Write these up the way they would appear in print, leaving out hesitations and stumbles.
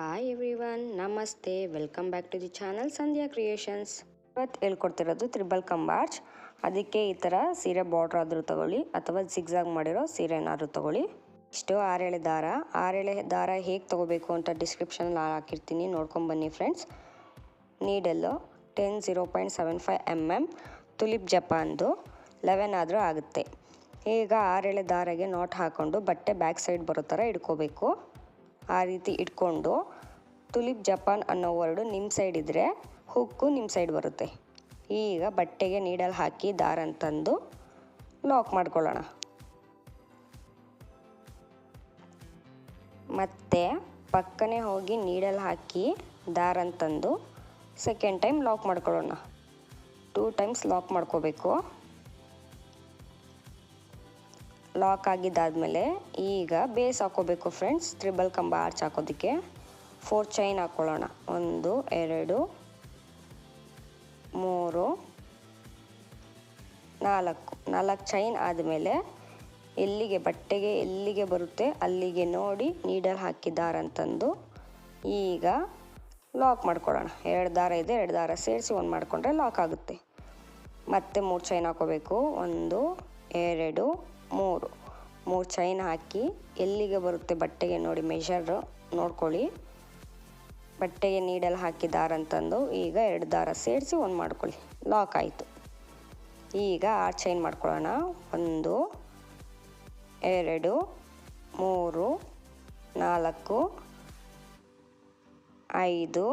Hi everyone, ನಮಸ್ತೆ. Welcome back to the channel Sandhya creations. ಇವತ್ತು ಹೇಳ್ಕೊಡ್ತಿರೋದು ತ್ರಿಬಲ್ ಕಂಬಾರ್ಚ್. ಅದಕ್ಕೆ ಈ ಥರ ಸೀರೆ ಬಾರ್ಡ್ರ್ ಆದರೂ ತೊಗೊಳ್ಳಿ ಅಥವಾ ಜಿಗ್ಜಾಗ್ ಮಾಡಿರೋ ಸೀರೆನಾದರೂ ತೊಗೊಳ್ಳಿ. ಇಷ್ಟು ಆರೇಳೆ ದಾರ ಹೇಗೆ ತೊಗೋಬೇಕು ಅಂತ ಡಿಸ್ಕ್ರಿಪ್ಷನಲ್ಲಿ ಹಾಕಿರ್ತೀನಿ, ನೋಡ್ಕೊಂಬನ್ನಿ ಫ್ರೆಂಡ್ಸ್. ನೀಡಲ್ಲು 0.75 mm, ತುಲಿಪ್ ಜಪಾನ್ದು 11 ಆದರೂ ಆಗುತ್ತೆ. ಈಗ ಆರೇಳೆ ದಾರಗೆ ನಾಟ್ ಹಾಕ್ಕೊಂಡು ಬಟ್ಟೆ ಬ್ಯಾಕ್ ಸೈಡ್ ಬರೋ ಥರ ಇಟ್ಕೋಬೇಕು. ಆ ರೀತಿ ಇಟ್ಕೊಂಡು ತುಲಿಪ್ ಜಪಾನ್ ಅನ್ನೋ ವರ್ಡು ನಿಮ್ಮ ಸೈಡ್ ಇದ್ದರೆ ಹುಕ್ಕು ನಿಮ್ಮ ಸೈಡ್ ಬರುತ್ತೆ. ಈಗ ಬಟ್ಟೆಗೆ ನೀಡಲ್ ಹಾಕಿ ದಾರನ ತಂದು ಲಾಕ್ ಮಾಡ್ಕೊಳ್ಳೋಣ. ಮತ್ತೆ ಪಕ್ಕನೆ ಹೋಗಿ ನೀಡಲ್ ಹಾಕಿ ದಾರನ ತಂದು ಸೆಕೆಂಡ್ ಟೈಮ್ ಲಾಕ್ ಮಾಡ್ಕೊಳ್ಳೋಣ. 2 ಟೈಮ್ಸ್ ಲಾಕ್ ಮಾಡ್ಕೋಬೇಕು. ಲಾಕ್ ಆಗಿದ್ದಾದಮೇಲೆ ಈಗ ಬೇಸ್ ಹಾಕೋಬೇಕು ಫ್ರೆಂಡ್ಸ್. ತ್ರಿಬಲ್ ಕಂಬ ಆರ್ಚ್ ಹಾಕೋದಕ್ಕೆ 4 ಚೈನ್ ಹಾಕ್ಕೊಳ್ಳೋಣ. 1 2 3 4 ಚೈನ್ ಆದಮೇಲೆ ಬಟ್ಟೆಗೆ ಎಲ್ಲಿಗೆ ಬರುತ್ತೆ ಅಲ್ಲಿಗೆ ನೋಡಿ ನೀಡಲ್ ಹಾಕಿ ದಾರ ಅಂತಂದು ಈಗ ಲಾಕ್ ಮಾಡ್ಕೊಳ್ಳೋಣ. 2 ದಾರ ಇದೆ, 2 ದಾರ ಸೇರಿಸಿ 1 ಮಾಡಿಕೊಂಡ್ರೆ ಲಾಕ್ ಆಗುತ್ತೆ. ಮತ್ತೆ 3 ಚೈನ್ ಹಾಕೋಬೇಕು. 1 2 3 ಚೈನ್ ಹಾಕಿ ಎಲ್ಲಿಗೆ ಬರುತ್ತೆ ಬಟ್ಟೆಗೆ ನೋಡಿ ಮೆಷರ್ ನೋಡ್ಕೊಳ್ಳಿ. ಬಟ್ಟೆಗೆ ನೀಡಲ್ ಹಾಕಿ ದಾರ ಅಂತಂದು ಈಗ 2 ದಾರ ಸೇರಿಸಿ 1 ಮಾಡ್ಕೊಳ್ಳಿ. ಲಾಕ್ ಆಯಿತು. ಈಗ 6 ಚೈನ್ ಮಾಡ್ಕೊಳ್ಳೋಣ. 1 2 3 4 5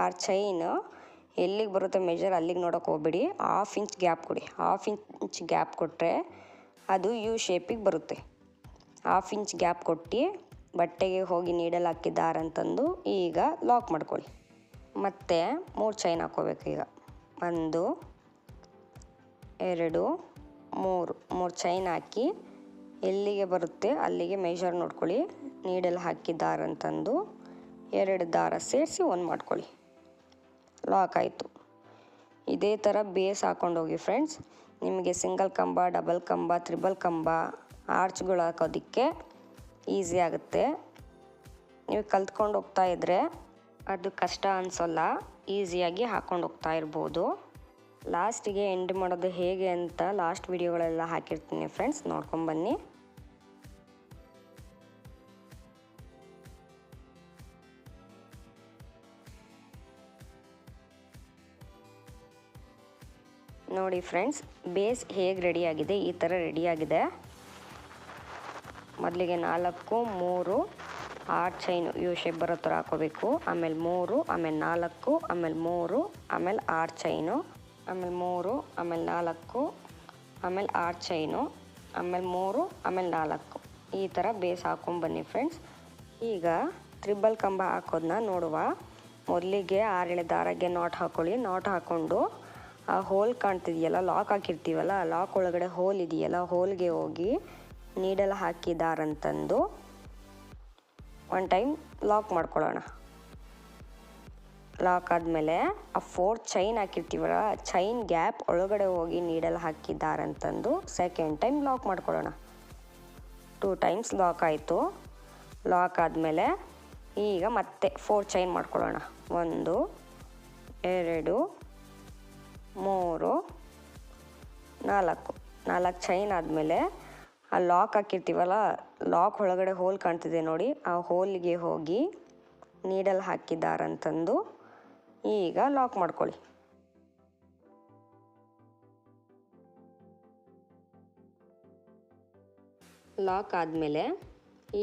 6 ಚೈನ್ ಎಲ್ಲಿಗೆ ಬರುತ್ತೆ ಮೆಜರ್ ಅಲ್ಲಿಗೆ ನೋಡೋಕೆ ಹೋಗ್ಬಿಡಿ. 1/2 ಇಂಚ್ ಗ್ಯಾಪ್ ಕೊಡಿ. 1/2 ಇಂಚ್ ಗ್ಯಾಪ್ ಕೊಟ್ಟರೆ ಅದು ಯು ಶೇಪಿಗೆ ಬರುತ್ತೆ. 1/2 ಇಂಚ್ ಗ್ಯಾಪ್ ಕೊಟ್ಟು ಬಟ್ಟೆಗೆ ಹೋಗಿ ನೀಡಲ್ ಹಾಕಿ ದಾರ ಅಂತಂದು ಈಗ ಲಾಕ್ ಮಾಡ್ಕೊಳ್ಳಿ. ಮತ್ತೆ 3 ಚೈನ್ ಹಾಕೋಬೇಕು. ಈಗ 1 2 3 ಚೈನ್ ಹಾಕಿ ಎಲ್ಲಿಗೆ ಬರುತ್ತೆ ಅಲ್ಲಿಗೆ ಮೆಜರ್ ನೋಡ್ಕೊಳ್ಳಿ. ನೀಡಲ್ ಹಾಕಿ ದಾರ ಅಂತಂದು 2 ದಾರ ಸೇರಿಸಿ 1 ಮಾಡ್ಕೊಳ್ಳಿ. ಲಾಕ್ ಆಯಿತು. ಇದೇ ಥರ ಬೇಸ್ ಹಾಕ್ಕೊಂಡೋಗಿ ಫ್ರೆಂಡ್ಸ್. ನಿಮಗೆ ಸಿಂಗಲ್ ಕಂಬ, ಡಬಲ್ ಕಂಬ, ತ್ರಿಬಲ್ ಕಂಬ ಆರ್ಚ್ಗಳು ಹಾಕೋದಕ್ಕೆ ಈಸಿ ಆಗುತ್ತೆ. ನೀವು ಕಲ್ತ್ಕೊಂಡು ಹೋಗ್ತಾ ಇದ್ದರೆ ಅದು ಕಷ್ಟ ಅನಿಸೋಲ್ಲ, ಈಸಿಯಾಗಿ ಹಾಕ್ಕೊಂಡು ಹೋಗ್ತಾ ಇರ್ಬೋದು. ಲಾಸ್ಟಿಗೆ ಎಂಡ್ ಮಾಡೋದು ಹೇಗೆ ಅಂತ ಲಾಸ್ಟ್ ವಿಡಿಯೋಗಳೆಲ್ಲ ಹಾಕಿರ್ತೀನಿ ಫ್ರೆಂಡ್ಸ್, ನೋಡ್ಕೊಂಬನ್ನಿ. ನೋಡಿ ಫ್ರೆಂಡ್ಸ್, ಬೇಸ್ ಹೇಗೆ ರೆಡಿಯಾಗಿದೆ, ಈ ಥರ ರೆಡಿಯಾಗಿದೆ. ಮೊದಲಿಗೆ 4 3 6 ಚೈನು ಯು ಶೇಪ್ ಬರೋ ಥರ ಹಾಕೋಬೇಕು. ಆಮೇಲೆ 3, ಆಮೇಲೆ 4, ಆಮೇಲೆ 3, ಆಮೇಲೆ 6 ಚೈನು, ಆಮೇಲೆ 3, ಆಮೇಲೆ 4, ಆಮೇಲೆ 6 ಚೈನು, ಆಮೇಲೆ 3, ಆಮೇಲೆ 4 ಈ ಥರ ಬೇಸ್ ಹಾಕೊಂಡ್ಬನ್ನಿ ಫ್ರೆಂಡ್ಸ್. ಈಗ ತ್ರಿಬಲ್ ಕಂಬ ಹಾಕೋದನ್ನ ನೋಡುವ. ಮೊದಲಿಗೆ 6 ದಾರಗೆ ನಾಟ್ ಹಾಕ್ಕೊಳ್ಳಿ. ನಾಟ್ ಹಾಕ್ಕೊಂಡು ಆ ಹೋಲ್ ಕಾಣ್ತಿದೆಯಲ್ಲ, ಲಾಕ್ ಹಾಕಿರ್ತೀವಲ್ಲ, ಲಾಕ್ ಒಳಗಡೆ ಹೋಲ್ ಇದೆಯಲ್ಲ, ಹೋಲ್ಗೆ ಹೋಗಿ ನೀಡಲ್ ಹಾಕಿ ದಾರ ಅಂತಂದು 1 ಟೈಮ್ ಲಾಕ್ ಮಾಡ್ಕೊಳ್ಳೋಣ. ಲಾಕ್ ಆದಮೇಲೆ ಆ 4 ಚೈನ್ ಹಾಕಿರ್ತೀವಲ್ಲ, ಚೈನ್ ಗ್ಯಾಪ್ ಒಳಗಡೆ ಹೋಗಿ ನೀಡಲ್ ಹಾಕಿ ದಾರ ಅಂತಂದು ಸೆಕೆಂಡ್ ಟೈಮ್ ಲಾಕ್ ಮಾಡ್ಕೊಳ್ಳೋಣ. 2 ಟೈಮ್ಸ್ ಲಾಕ್ ಆಯಿತು. ಲಾಕ್ ಆದಮೇಲೆ ಈಗ ಮತ್ತೆ 4 ಚೈನ್ ಮಾಡ್ಕೊಳ್ಳೋಣ. 1 2 3 4 ಚೈನ್ ಆದಮೇಲೆ ಆ ಲಾಕ್ ಹಾಕಿರ್ತೀವಲ್ಲ, ಲಾಕ್ ಒಳಗಡೆ ಹೋಲ್ ಕಾಣ್ತಿದೆ ನೋಡಿ, ಆ ಹೋಲಿಗೆ ಹೋಗಿ ನೀಡಲ್ ಹಾಕಿ ದಾರ ಅಂತಂದು ಈಗ ಲಾಕ್ ಮಾಡ್ಕೊಳ್ಳಿ. ಲಾಕ್ ಆದಮೇಲೆ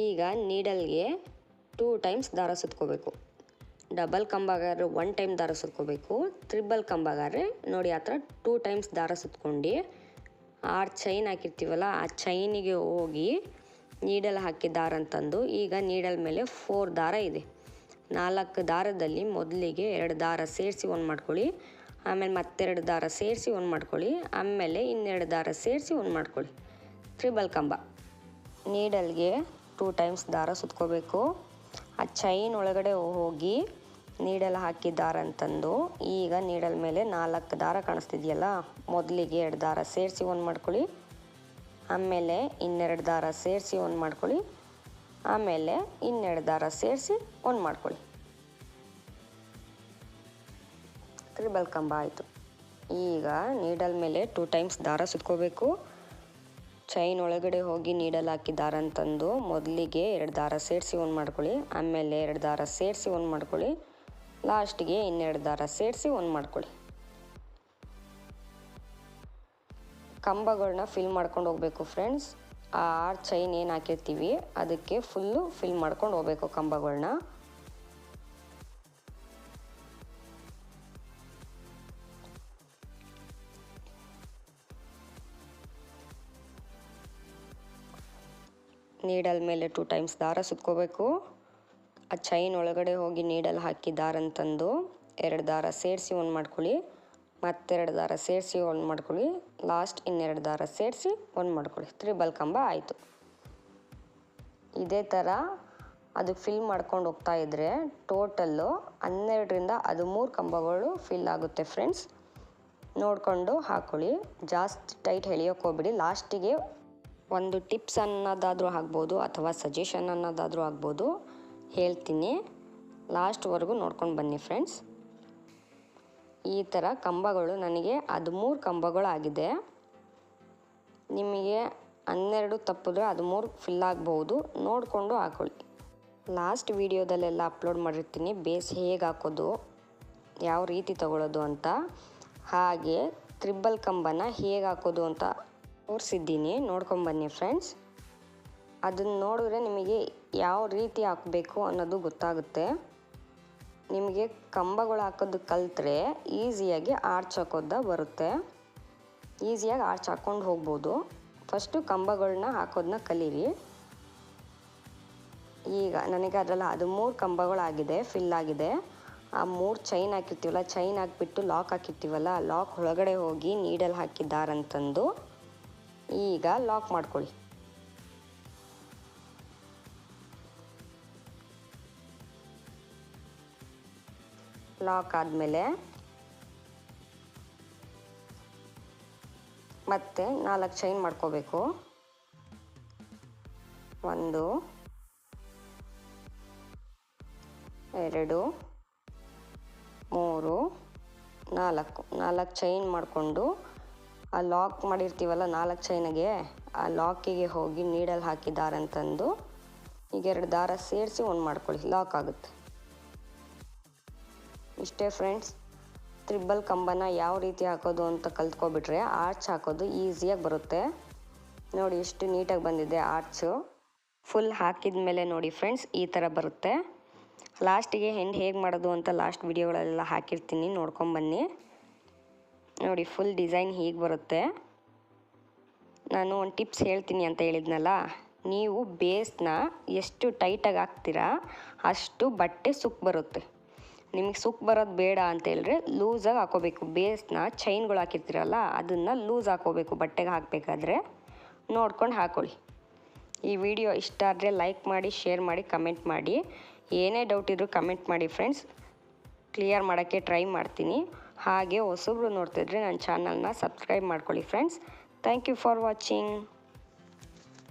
ಈಗ ನೀಡಲ್ಗೆ 2 ಟೈಮ್ಸ್ ದಾರ ಸುತ್ಕೋಬೇಕು. ಡಬಲ್ ಕಂಬಗಾದ್ರೆ 1 ಟೈಮ್ ದಾರ ಸುತ್ಕೋಬೇಕು. ತ್ರಿಬಲ್ ಕಂಬಗಾದ್ರೆ ನೋಡಿ ಆ ಥರ 2 ಟೈಮ್ಸ್ ದಾರ ಸುತ್ಕೊಂಡು 6 ಚೈನ್ ಹಾಕಿರ್ತೀವಲ್ಲ, ಆ ಚೈನಿಗೆ ಹೋಗಿ ನೀಡಲ್ ಹಾಕಿ ದಾರ ಅಂತಂದು ಈಗ ನೀಡಲ್ ಮೇಲೆ 4 ದಾರ ಇದೆ. 4 ದಾರದಲ್ಲಿ ಮೊದಲಿಗೆ 2 ದಾರ ಸೇರಿಸಿ 1 ಮಾಡ್ಕೊಳ್ಳಿ. ಆಮೇಲೆ ಮತ್ತೆ 2 ದಾರ ಸೇರಿಸಿ 1 ಮಾಡ್ಕೊಳ್ಳಿ. ಆಮೇಲೆ ಇನ್ನೆರಡು ದಾರ ಸೇರಿಸಿ 1 ಮಾಡ್ಕೊಳ್ಳಿ. ತ್ರಿಬಲ್ ಕಂಬ. ನೀಡಲ್ಗೆ 2 ಟೈಮ್ಸ್ ದಾರ ಸುತ್ಕೋಬೇಕು. ಆ ಚೈನ್ ಒಳಗಡೆ ಹೋಗಿ ನೀಡಲ್ ಹಾಕಿ ದಾರ ಅಂತಂದು ಈಗ ನೀಡಲ್ ಮೇಲೆ 4 ದಾರ ಕಾಣಿಸ್ತಿದೆಯಲ್ಲ, ಮೊದಲಿಗೆ 2 ದಾರ ಸೇರಿಸಿ 1 ಮಾಡ್ಕೊಳ್ಳಿ. ಆಮೇಲೆ ಇನ್ನೆರಡು ದಾರ ಸೇರಿಸಿ ಒಂದು ಮಾಡ್ಕೊಳ್ಳಿ, ಆಮೇಲೆ ಇನ್ನೆರಡು ದಾರ ಸೇರಿಸಿ ಒಂದು ಮಾಡ್ಕೊಳ್ಳಿ. ತ್ರಿಬಲ್ ಕಂಬ ಆಯಿತು. ಈಗ ನೀಡಲ್ ಮೇಲೆ 2 ಟೈಮ್ಸ್ ದಾರ ಸುತ್ಕೋಬೇಕು. ಚೈನ್ ಒಳಗಡೆ ಹೋಗಿ ನೀಡಲ್ ಹಾಕಿ ದಾರ ತಂದು ಮೊದಲಿಗೆ 2 ದಾರ ಸೇರಿಸಿ ಒಂದು ಮಾಡ್ಕೊಳ್ಳಿ, ಆಮೇಲೆ 2 ದಾರ ಸೇರಿಸಿ ಒಂದು ಮಾಡ್ಕೊಳ್ಳಿ, ಲಾಸ್ಟಿಗೆ ಇನ್ನೆರಡು ದಾರ ಸೇರಿಸಿ ಒಂದು ಮಾಡ್ಕೊಳ್ಳಿ. ಕಂಬಗಳನ್ನ ಫಿಲ್ ಮಾಡ್ಕೊಂಡು ಹೋಗಬೇಕು ಫ್ರೆಂಡ್ಸ್. ಆ 6 ಚೈನ್ ಏನು ಹಾಕಿರ್ತೀವಿ ಅದಕ್ಕೆ ಫುಲ್ಲು ಫಿಲ್ ಮಾಡ್ಕೊಂಡು ಹೋಗಬೇಕು ಕಂಬಗಳನ್ನ. ನೀಡಲ್ ಮೇಲೆ 2 ಟೈಮ್ಸ್ ದಾರ ಸುತ್ಕೋಬೇಕು. ಆ ಚೈನ್ ಒಳಗಡೆ ಹೋಗಿ ನೀಡಲ್ ಹಾಕಿ ದಾರ ತಂದು 2 ದಾರ ಸೇರಿಸಿ ಒಂದು ಮಾಡ್ಕೊಳ್ಳಿ, ಮತ್ತೆರಡು ದಾರ ಸೇರಿಸಿ ಒಂದು ಮಾಡ್ಕೊಳ್ಳಿ, ಲಾಸ್ಟ್ ಇನ್ನೆರಡು ದಾರ ಸೇರಿಸಿ ಒಂದು ಮಾಡ್ಕೊಳ್ಳಿ. ತ್ರಿಬಲ್ ಕಂಬ ಆಯಿತು. ಇದೇ ಥರ ಅದು ಫಿಲ್ ಮಾಡ್ಕೊಂಡು ಹೋಗ್ತಾ ಇದ್ದರೆ ಟೋಟಲ್ಲು 12ರಿಂದ 13 ಕಂಬಗಳು ಫಿಲ್ ಆಗುತ್ತೆ ಫ್ರೆಂಡ್ಸ್. ನೋಡಿಕೊಂಡು ಹಾಕ್ಕೊಳ್ಳಿ, ಜಾಸ್ತಿ ಟೈಟ್ ಎಳೆಯೋಕೆ ಹೋಗ್ಬಿಡಿ. ಲಾಸ್ಟಿಗೆ ಒಂದು ಟಿಪ್ಸ್ ಅನ್ನೋದಾದರೂ ಆಗ್ಬೋದು ಅಥವಾ ಸಜೆಷನ್ ಅನ್ನೋದಾದರೂ ಆಗ್ಬೋದು, ಹೇಳ್ತೀನಿ, ಲಾಸ್ಟ್ವರೆಗೂ ನೋಡ್ಕೊಂಡು ಬನ್ನಿ ಫ್ರೆಂಡ್ಸ್. ಈ ಥರ ಕಂಬಗಳು ನನಗೆ 13 ಕಂಬಗಳು ಆಗಿದೆ. ನಿಮಗೆ 12 ತಪ್ಪಿದ್ರೆ 13 ಫಿಲ್ ಆಗ್ಬೋದು, ನೋಡಿಕೊಂಡು ಹಾಕ್ಕೊಳ್ಳಿ. ಲಾಸ್ಟ್ ವೀಡಿಯೋದಲ್ಲೆಲ್ಲ ಅಪ್ಲೋಡ್ ಮಾಡಿರ್ತೀನಿ ಬೇಸ್ ಹೇಗೆ ಹಾಕೋದು, ಯಾವ ರೀತಿ ತಗೊಳ್ಳೋದು ಅಂತ, ಹಾಗೆ ತ್ರಿಬಲ್ ಕಂಬನ ಹೇಗೆ ಹಾಕೋದು ಅಂತ ತೋರಿಸಿದ್ದೀನಿ, ನೋಡ್ಕೊಂಬನ್ನಿ ಫ್ರೆಂಡ್ಸ್. ಅದನ್ನು ನೋಡಿದ್ರೆ ನಿಮಗೆ ಯಾವ ರೀತಿ ಹಾಕಬೇಕು ಅನ್ನೋದು ಗೊತ್ತಾಗುತ್ತೆ. ನಿಮಗೆ ಕಂಬಗಳು ಹಾಕೋದು ಕಲಿತ್ರೆ ಈಸಿಯಾಗಿ ಆರ್ಚ್ ಹಾಕೋದು ಬರುತ್ತೆ, ಈಸಿಯಾಗಿ ಆರ್ಚ್ ಹಾಕ್ಕೊಂಡು ಹೋಗ್ಬೋದು. ಫಸ್ಟು ಕಂಬಗಳನ್ನ ಹಾಕೋದನ್ನ ಕಲೀರಿ. ಈಗ ನನಗೆ ಅದರಲ್ಲಿ 13 ಕಂಬಗಳಾಗಿದೆ, ಫಿಲ್ ಆಗಿದೆ. ಆ 3 ಚೈನ್ ಹಾಕಿರ್ತೀವಲ್ಲ, ಚೈನ್ ಹಾಕಿಬಿಟ್ಟು ಲಾಕ್ ಹಾಕಿರ್ತೀವಲ್ಲ, ಲಾಕ್ ಒಳಗಡೆ ಹೋಗಿ ನೀಡಲ್ ಹಾಕಿ ದಾರ ಅಂತಂದು ಈಗ ಲಾಕ್ ಮಾಡ್ಕೊಳ್ಳಿ. ಲಾಕ್ ಆದಮೇಲೆ ಮತ್ತೆ 4 ಚೈನ್ ಮಾಡ್ಕೋಬೇಕು. 1 2 3 4 ಚೈನ್ ಮಾಡಿಕೊಂಡು ಆ ಲಾಕ್ ಮಾಡಿರ್ತೀವಲ್ಲ 4 ಚೈನಿಗೆ, ಆ ಲಾಕಿಗೆ ಹೋಗಿ ನೀಡಲ್ ಹಾಕಿ ದಾರ ಅಂತಂದು ಈಗ 2 ದಾರ ಸೇರಿಸಿ ಒಂದು ಮಾಡ್ಕೊಳ್ಳಿ, ಲಾಕ್ ಆಗುತ್ತೆ. ಇಷ್ಟೇ ಫ್ರೆಂಡ್ಸ್. ತ್ರಿಬಲ್ ಕಂಬನ ಯಾವ ರೀತಿ ಹಾಕೋದು ಅಂತ ಕಲ್ತ್ಕೊಬಿಟ್ರೆ ಆರ್ಚ್ ಹಾಕೋದು ಈಸಿಯಾಗಿ ಬರುತ್ತೆ. ನೋಡಿ ಎಷ್ಟು ನೀಟಾಗಿ ಬಂದಿದೆ ಆರ್ಚು. ಫುಲ್ ಹಾಕಿದ ಮೇಲೆ ನೋಡಿ ಫ್ರೆಂಡ್ಸ್ ಈ ಥರ ಬರುತ್ತೆ. ಲಾಸ್ಟಿಗೆ ಹೆಂಡ್ ಹೇಗೆ ಮಾಡೋದು ಅಂತ ಲಾಸ್ಟ್ ವಿಡಿಯೋಗಳೆಲ್ಲ ಹಾಕಿರ್ತೀನಿ, ನೋಡ್ಕೊಂಬನ್ನಿ. ನೋಡಿ ಫುಲ್ ಡಿಸೈನ್ ಹೀಗೆ ಬರುತ್ತೆ. ನಾನು ಒಂದು ಟಿಪ್ಸ್ ಹೇಳ್ತೀನಿ ಅಂತ ಹೇಳಿದ್ನಲ್ಲ, ನೀವು ಬೇಸ್ನ ಎಷ್ಟು ಟೈಟಾಗಿ ಹಾಕ್ತೀರಾ ಅಷ್ಟು ಬಟ್ಟೆ ಸುಕ್ ಬರುತ್ತೆ. ನಿಮಗೆ ಸುಕ್ ಬರೋದು ಬೇಡ ಅಂತ ಹೇಳಿದ್ರೆ ಲೂಸಾಗಿ ಹಾಕೋಬೇಕು. ಬೇಸ್ನ ಚೈನ್ಗಳು ಹಾಕಿರ್ತೀರಲ್ಲ ಅದನ್ನು ಲೂಸ್ ಹಾಕೋಬೇಕು ಬಟ್ಟೆಗೆ ಹಾಕಬೇಕಾದ್ರೆ. ನೋಡ್ಕೊಂಡು ಹಾಕ್ಕೊಳ್ಳಿ. ಈ ವಿಡಿಯೋ ಇಷ್ಟ ಆದರೆ ಲೈಕ್ ಮಾಡಿ, ಶೇರ್ ಮಾಡಿ, ಕಮೆಂಟ್ ಮಾಡಿ. ಏನೇ ಡೌಟ್ ಇದ್ದರೂ ಕಮೆಂಟ್ ಮಾಡಿ ಫ್ರೆಂಡ್ಸ್, ಕ್ಲಿಯರ್ ಮಾಡೋಕ್ಕೆ ಟ್ರೈ ಮಾಡ್ತೀನಿ. ಹಾಗೆ ಹೊಸಬ್ರು ನೋಡ್ತಿದ್ರೆ ನನ್ನ ಚಾನಲ್ನ ಸಬ್ಸ್ಕ್ರೈಬ್ ಮಾಡ್ಕೊಳ್ಳಿ friends. Thank you for watching.